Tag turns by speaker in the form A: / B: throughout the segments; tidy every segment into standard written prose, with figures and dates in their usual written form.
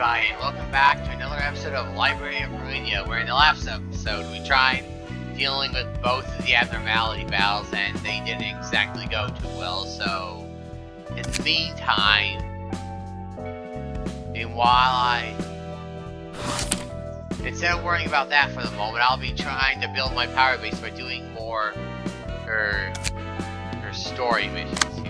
A: everybody, and welcome back to another episode of Library of Ruina, where in the last episode we tried dealing with both of the abnormality battles and they didn't exactly go too well. So in the meantime, instead of worrying about that for the moment, I'll be trying to build my power base by doing more her story missions here.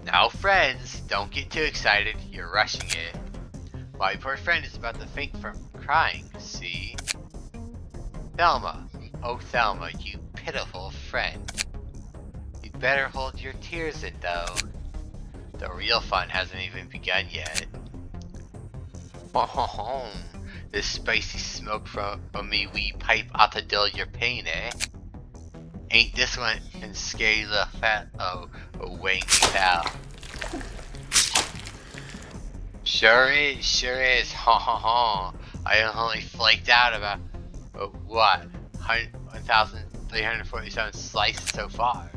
A: Now friends, don't get too excited, you're rushing it. My poor friend is about to faint from crying, see? Thelma, oh Thelma, you pitiful friend. You'd better hold your tears in though. The real fun hasn't even begun yet. Oh, this spicy smoke from me wee pipe ought to dull your pain, eh? Ain't this one and scary little fat wang pal. Sure is, ha ha ha. I only flaked out about, what, 1,347 slices so far.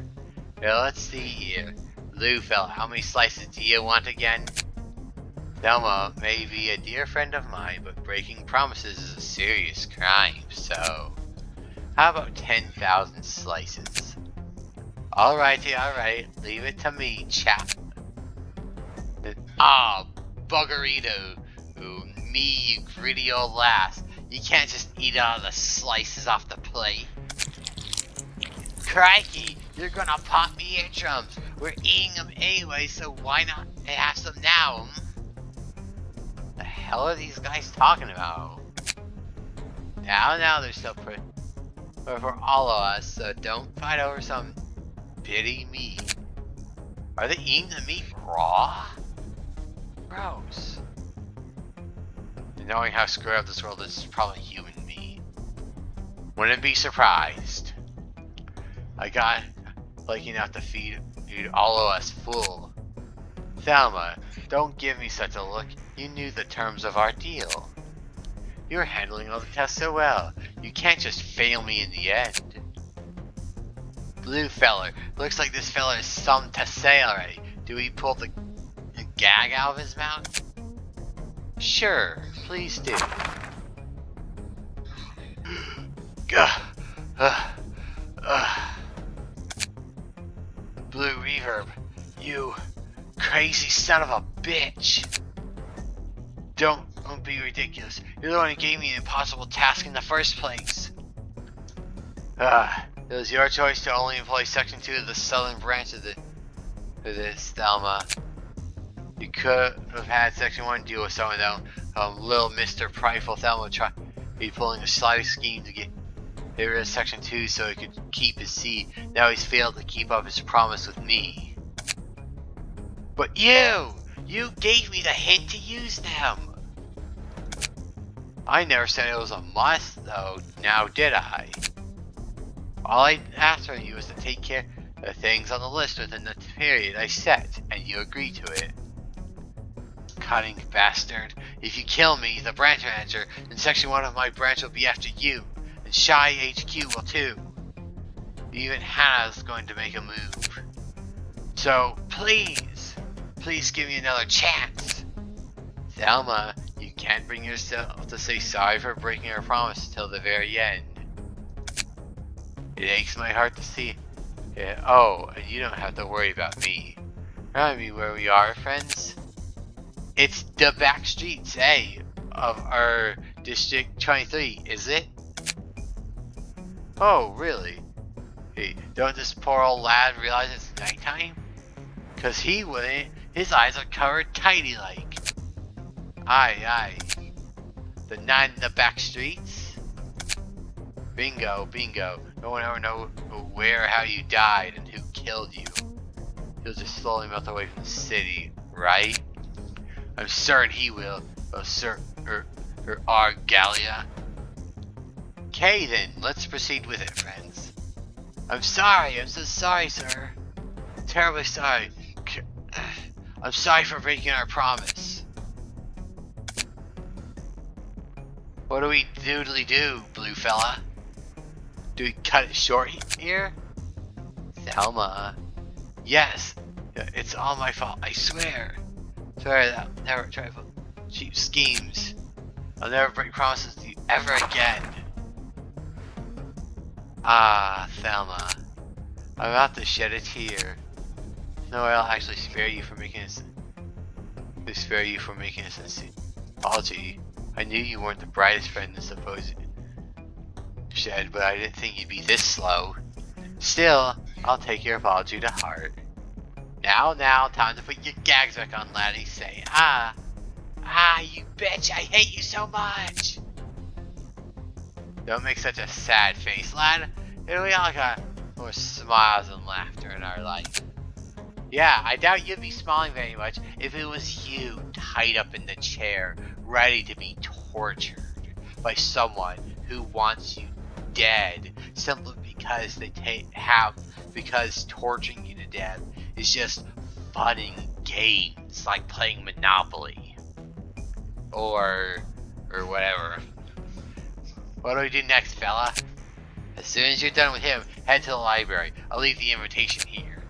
A: Now let's see here. Lou fella, how many slices do you want again? Thelma may be a dear friend of mine, but breaking promises is a serious crime, so how about 10,000 slices? Alrighty, alright, leave it to me, chap. Ah, buggerito. Ooh, me, you greedy old lass. You can't just eat all the slices off the plate. Crikey, you're gonna pop me eardrums. We're eating them anyway, so why not have some now? The hell are these guys talking about? Now they're still pretty for all of us, so don't fight over some bitty meat. Are they eating the meat raw? Gross. And knowing how screwed up this world is, it's probably human meat. Wouldn't be surprised. I got lucky enough to feed all of us full. Thelma, don't give me such a look. You knew the terms of our deal. You were handling all the tests so well. You can't just fail me in the end. Blue feller, looks like this feller is something to say already. Do we pull the gag out of his mouth? Sure, please do. Blue Reverb, you crazy son of a bitch. Don't be ridiculous. You're the one who gave me an impossible task in the first place. It was your choice to only employ Section 2 of the southern branch of this, Thelma. You could have had Section 1 deal with someone though. Little Mr. Prideful Thelma tried to be pulling a sly scheme to get rid of Section 2 so he could keep his seat. Now he's failed to keep up his promise with me. But you gave me the hint to use them. I never said it was a must though, now did I? All I asked from you was to take care of the things on the list within the period I set, and you agreed to it. Cunning bastard. If you kill me, the branch manager, then Section 1 of my branch will be after you, and Shy HQ will too. Even Hannah's going to make a move. So, please give me another chance. Thelma, you can't bring yourself to say sorry for breaking our promise till the very end. It aches my heart to see it. Oh, and you don't have to worry about me. Remind me where we are, friends? It's the back streets, of our District 23, is it? Oh, really? Hey, don't this poor old lad realize it's nighttime? 'Cause he wouldn't. His eyes are covered tighty like. Aye. The night in the back streets? Bingo. No one ever knows where or how you died and who killed you. He'll just slowly melt away from the city, right? I'm certain he will. Oh, sir, our Gallia. Okay then, let's proceed with it, friends. I'm so sorry, sir. Terribly sorry. I'm sorry for breaking our promise. What do we doodly do, blue fella? Do we cut it short here? Thelma. Yes, it's all my fault, I swear. Sorry that I'll never try to cheap schemes. I'll never break promises to you ever again. Ah, Thelma. I'm about to shed a tear. No, I'll actually spare you from making this. Spare you from making a sincere apology. I knew you weren't the brightest friend in the supposed shed, but I didn't think you'd be this slow. Still, I'll take your apology to heart. Now, time to put your gags back on, laddie. Say, you bitch, I hate you so much. Don't make such a sad face, lad. And we all got more smiles and laughter in our life. Yeah, I doubt you'd be smiling very much if it was you tied up in the chair, ready to be tortured by someone who wants you dead, simply because because torturing you to death is just fun and games, like playing Monopoly. Or whatever. What do we do next, fella? As soon as you're done with him, head to the library. I'll leave the invitation here.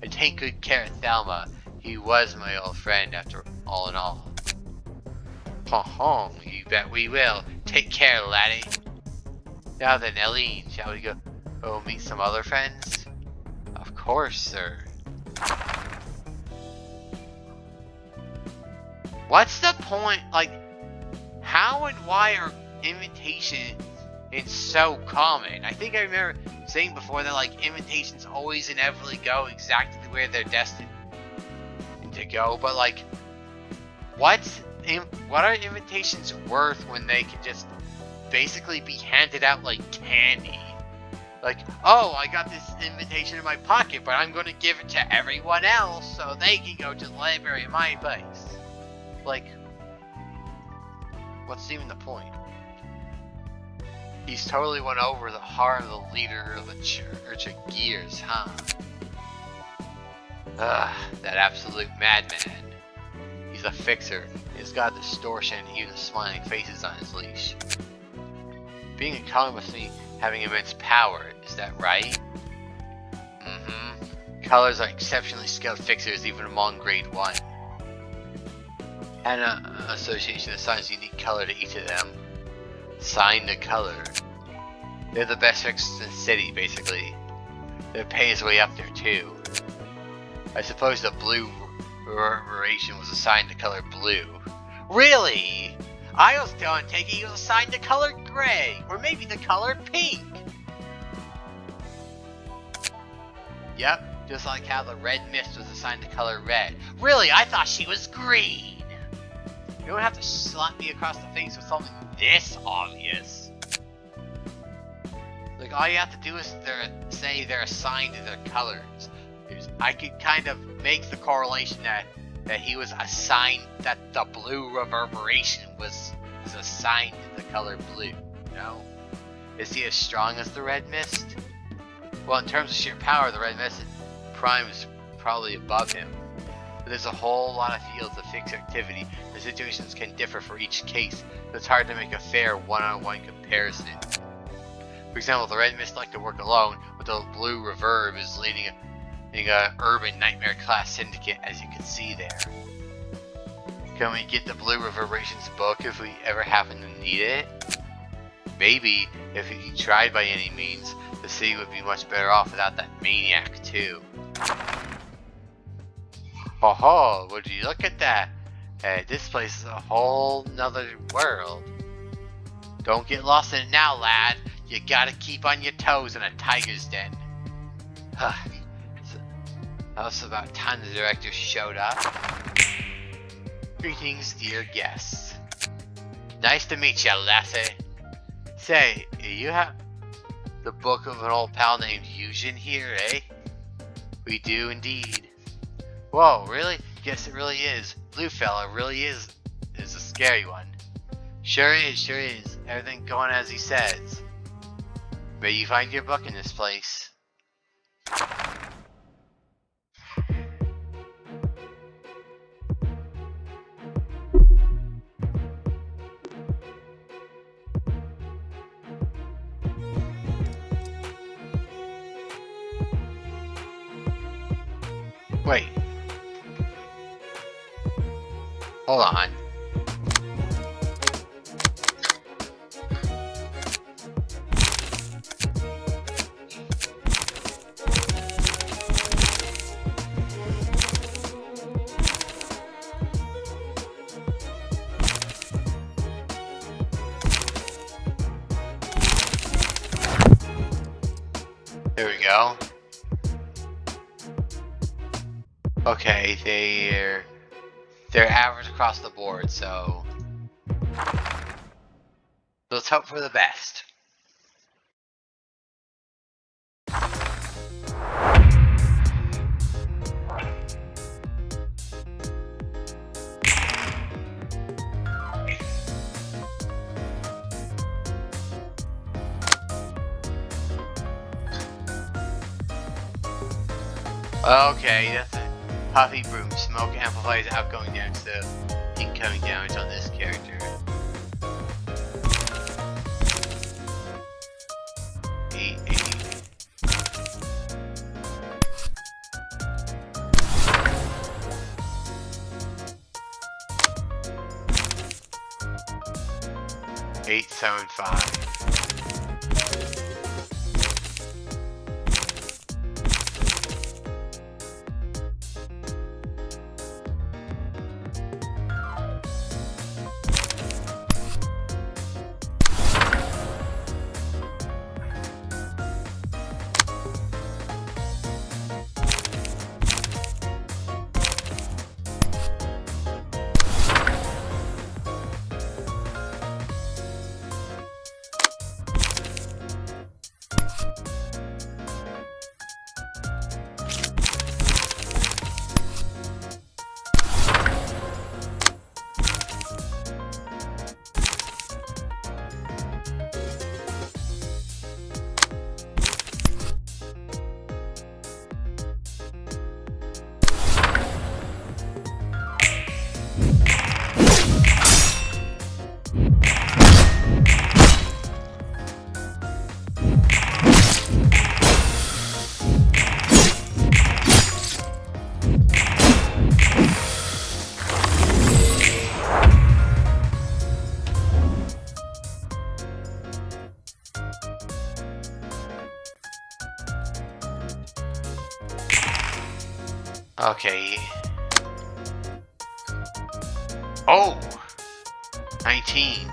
A: And take good care of Thelma. He was my old friend after all in all. You bet we will. Take care, laddie. Now then, Eileen, shall we go meet some other friends? Of course, sir. What's the point? Like, how and why are invitations so common? I think I remember saying before that, like, invitations always inevitably go exactly where they're destined to go, but, like, what are invitations worth when they can just basically be handed out like candy? Like, oh, I got this invitation in my pocket, but I'm going to give it to everyone else so they can go to the library in my place. Like, what's even the point? He's totally won over the heart of the leader of the Church of Gears, huh? That absolute madman. He's a fixer. He's got distortion and even smiling faces on his leash. Being a color must mean having immense power, is that right? Colors are exceptionally skilled fixers even among grade 1. And an association assigns a unique color to each of them. Sign the color. They're the best fixers in the city, basically. Their pay is way up there too. I suppose the blue reverberation was assigned the color blue. Really? I was going to take it he was assigned the color gray, or maybe the color pink. Yep, just like how the red mist was assigned the color red. Really? I thought she was green. You don't have to slap me across the face with something this obvious. Like, all you have to do is say they're assigned to their colors. I could kind of make the correlation that he was assigned, that the blue reverberation was assigned to the color blue, you know? Is he as strong as the red mist? Well, in terms of sheer power, the red mist prime is probably above him. But there's a whole lot of fields of fixed activity. The situations can differ for each case, so it's hard to make a fair one-on-one comparison. For example, the red mist like to work alone, but the blue reverb is leading a urban nightmare class syndicate, as you can see there. Can we get the blue reverberations book if we ever happen to need it? Maybe, if he tried by any means, the city would be much better off without that maniac too. Oh, would you look at that? This place is a whole nother world. Don't get lost in it now, lad. You gotta keep on your toes in a tiger's den. That was about time the director showed up. Greetings, dear guests. Nice to meet ya, lassie. Say, you have the book of an old pal named Eugen here, eh? We do indeed. Whoa, really? Guess it really is. Blue fella really is a scary one. Sure is. Everything going as he says. May you find your book in this place. Wait. Hold on. There we go. Okay, they're average across the board, so let's hope for the best. Okay, that's a puffy broom. Smoke amplifies outgoing damage to incoming damage on this character. Eight. 875. Okay. Oh! 19.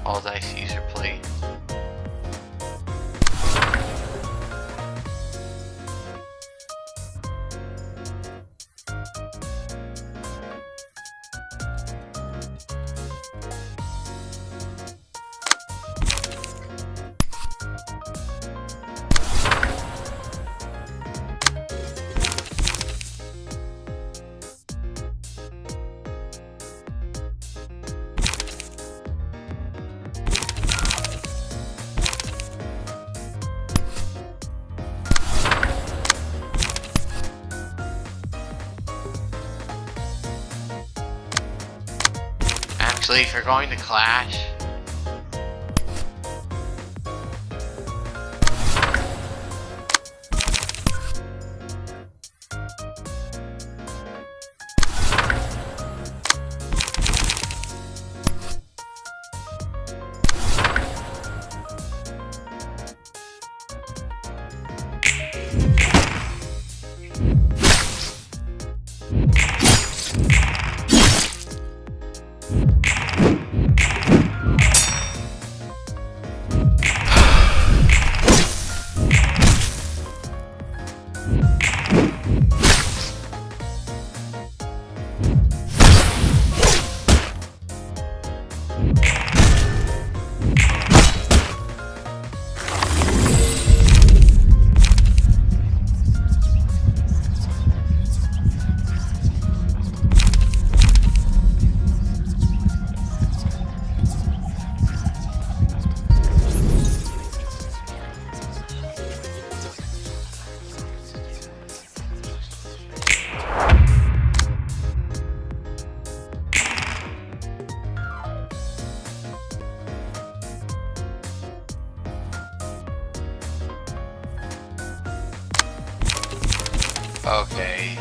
A: All dice user play. Actually, if you're going to Clash, Okay.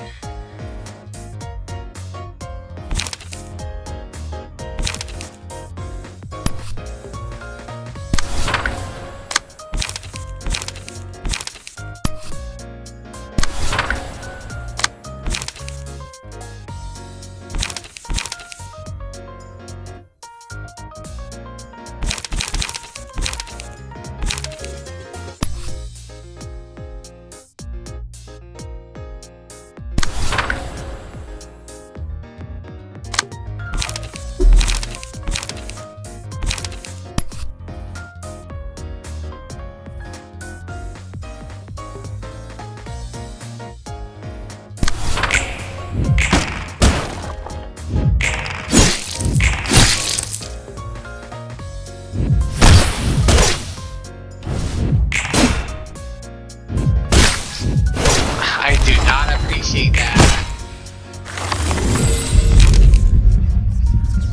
A: I do not appreciate that.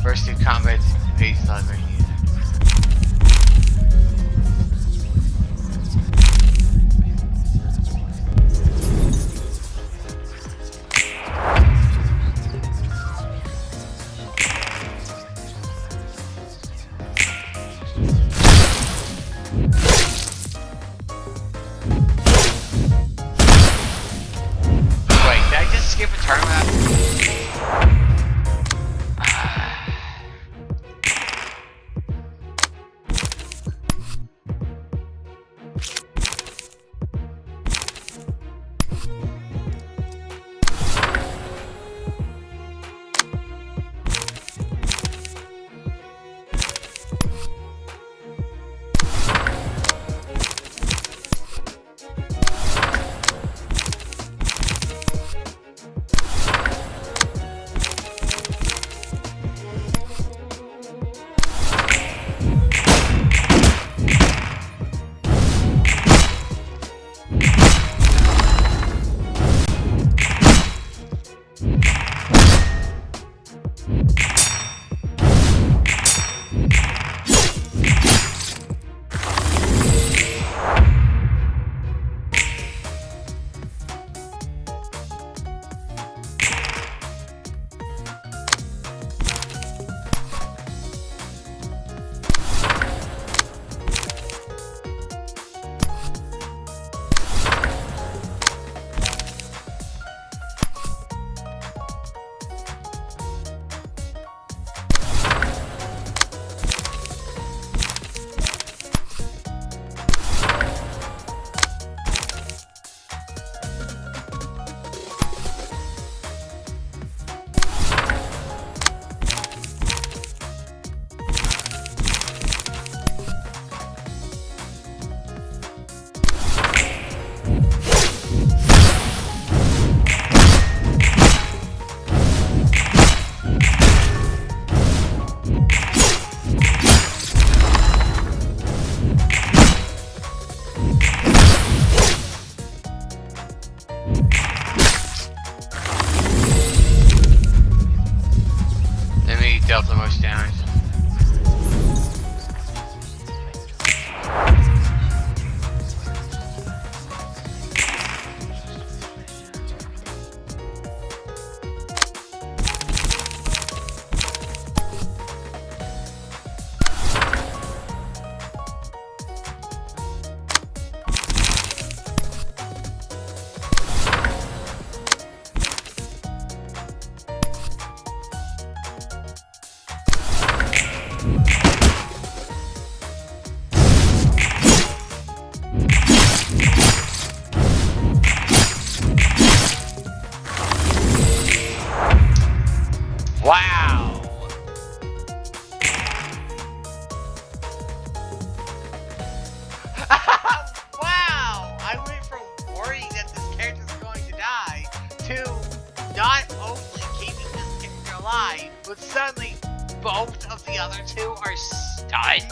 A: First two combat phase library. Wait, did I just skip a turn map? Dealt the most damage. Wow! Wow! I went from worrying that this character's going to die to not only keeping this character alive, but suddenly both of the other two are stunned.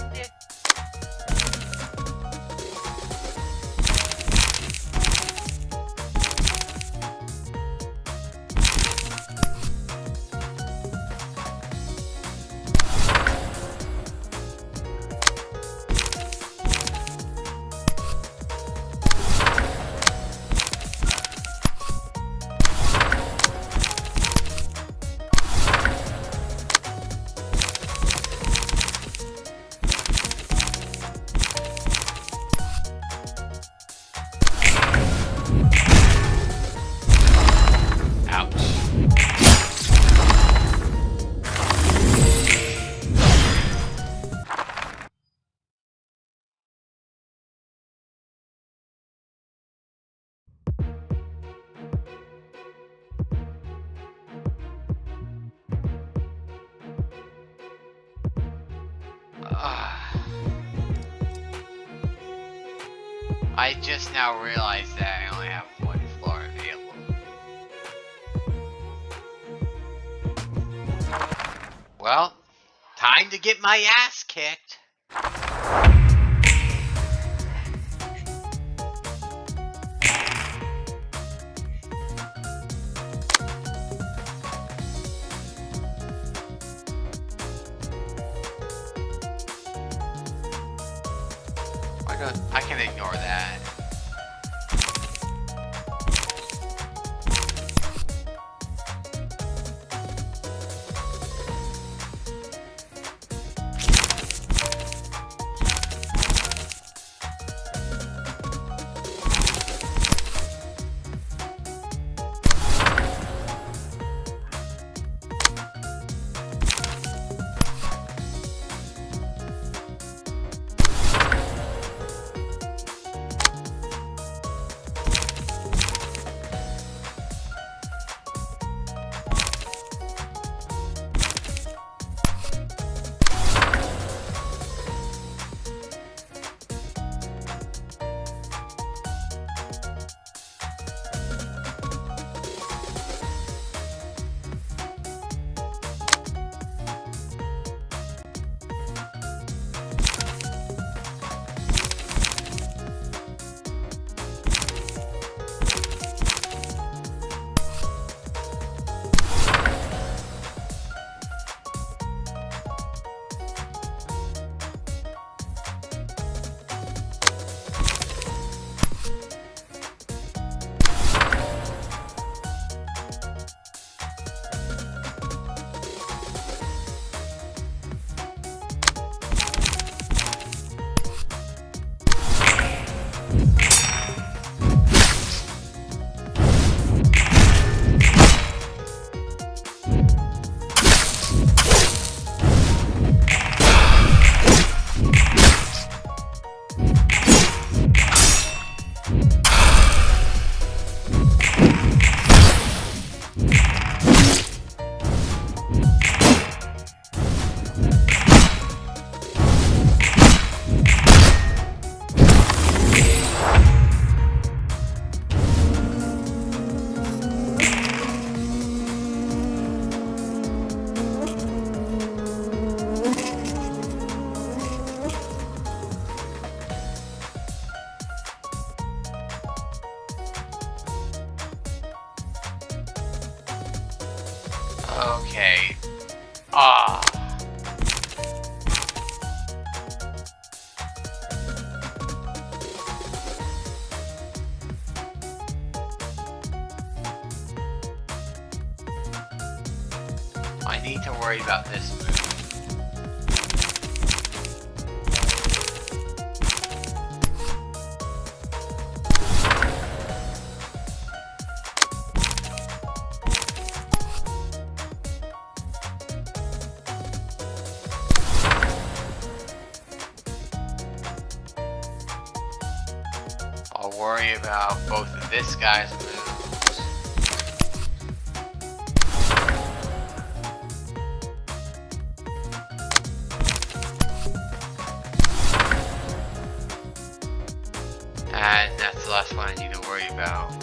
A: I just now realized that I only have one floor available. Well, time to get my ass kicked. I can ignore that. Okay. I need to worry about this move. I'll worry about both of this guy's moves. And that's the last one I need to worry about.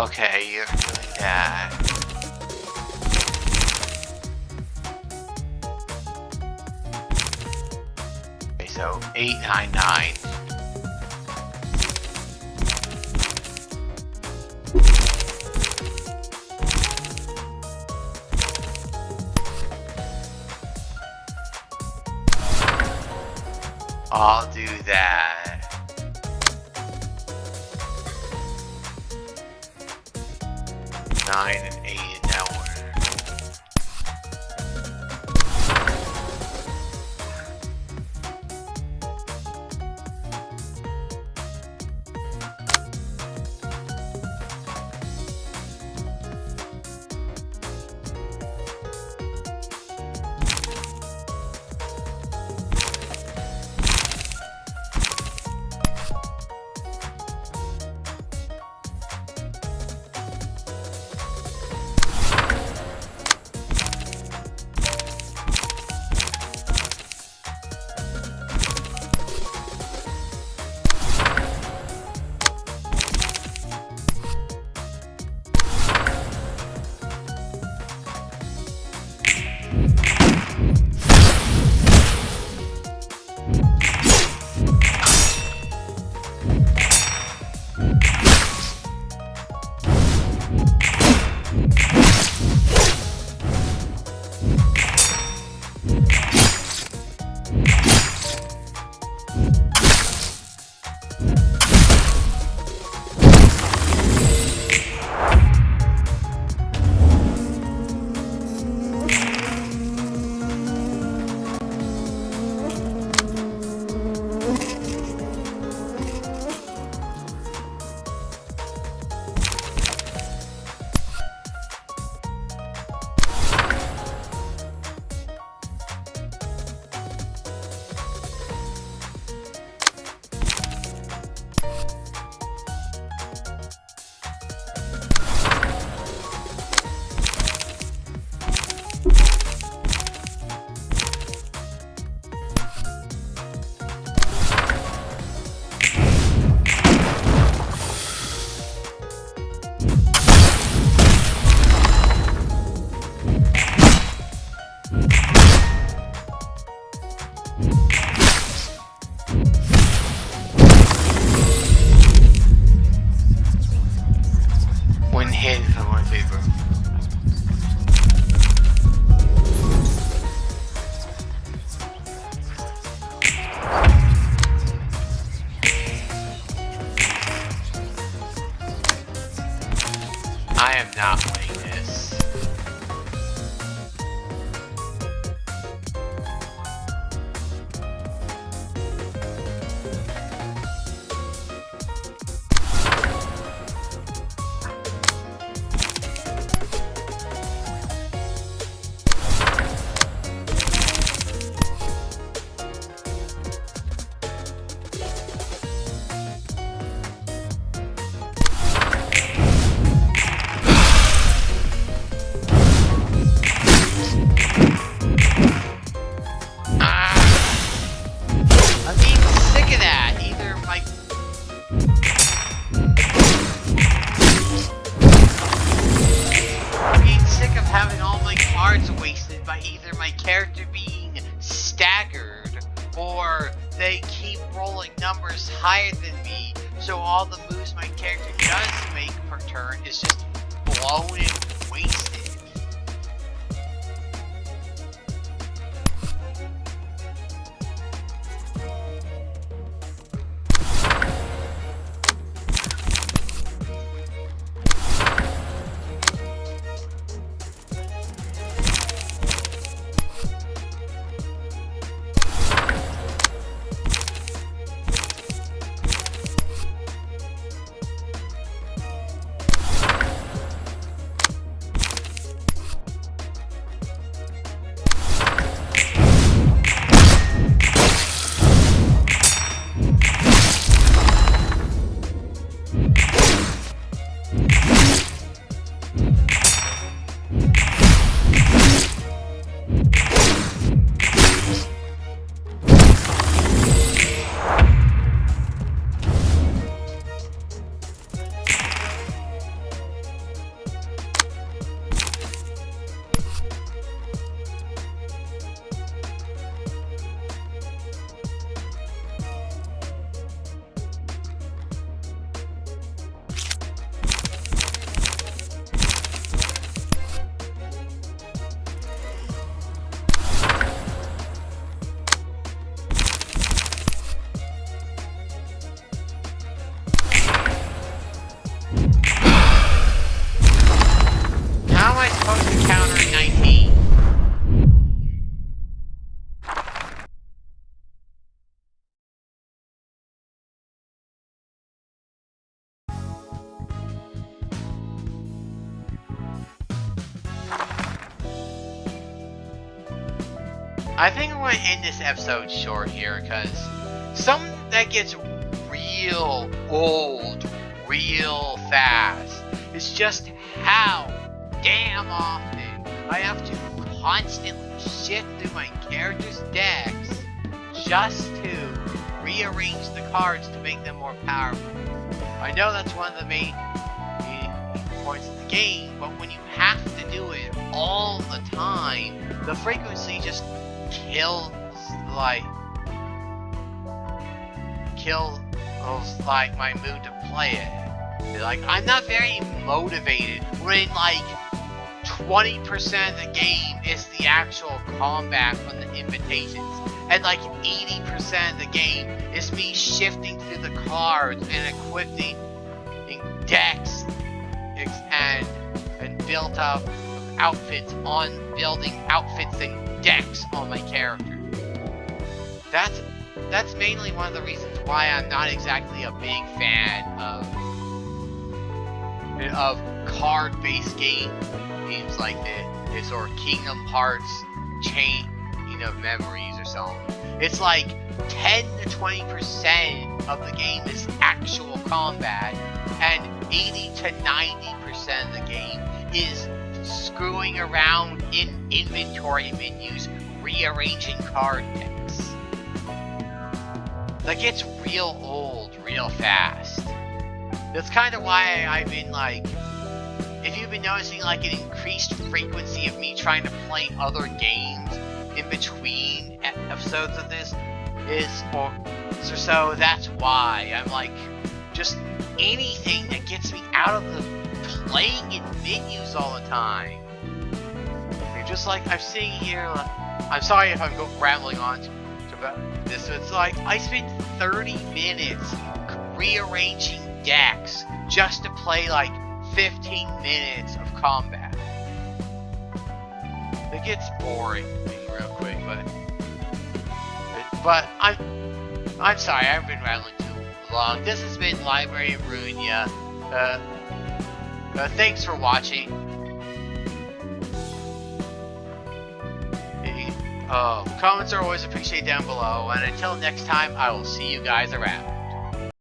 A: Okay, you're doing that. Okay, so 899. I'll do that. 9 and 8 in that order. One hit for my favor. I am not winning this. Character being staggered, or they keep rolling numbers higher than me, so all the moves my character does make per turn is just blown and wasted. I think I'm going to end this episode short here because something that gets real old real fast is just how damn often I have to constantly shift through my character's decks just to rearrange the cards to make them more powerful. I know that's one of the main points of the game, but when you have to do it all the time, the frequency just kills my mood to play it. Like, I'm not very motivated when like 20% of the game is the actual combat from the invitations, and like 80% of the game is me shifting through the cards and equipping decks and built up outfits on building outfits and decks on my character. That's mainly one of the reasons why I'm not exactly a big fan of card-based games like this or Kingdom Hearts Chain of Memories or something. It's like 10 to 20% of the game is actual combat, and 80 to 90% of the game is screwing around in inventory menus, rearranging card decks. That gets real old real fast. That's kind of why I've been like, if you've been noticing like an increased frequency of me trying to play other games in between episodes of this so that's why I'm like, just anything that gets me out of the playing in menus all the time. You're just like, I'm sitting here, I'm sorry if I'm rambling on to this, so it's like, I spent 30 minutes rearranging decks just to play like 15 minutes of combat. It gets boring real quick, but I'm sorry, I've been rambling too long. This has been Library of Ruina. Thanks for watching. Comments are always appreciated down below, and until next time, I will see you guys around.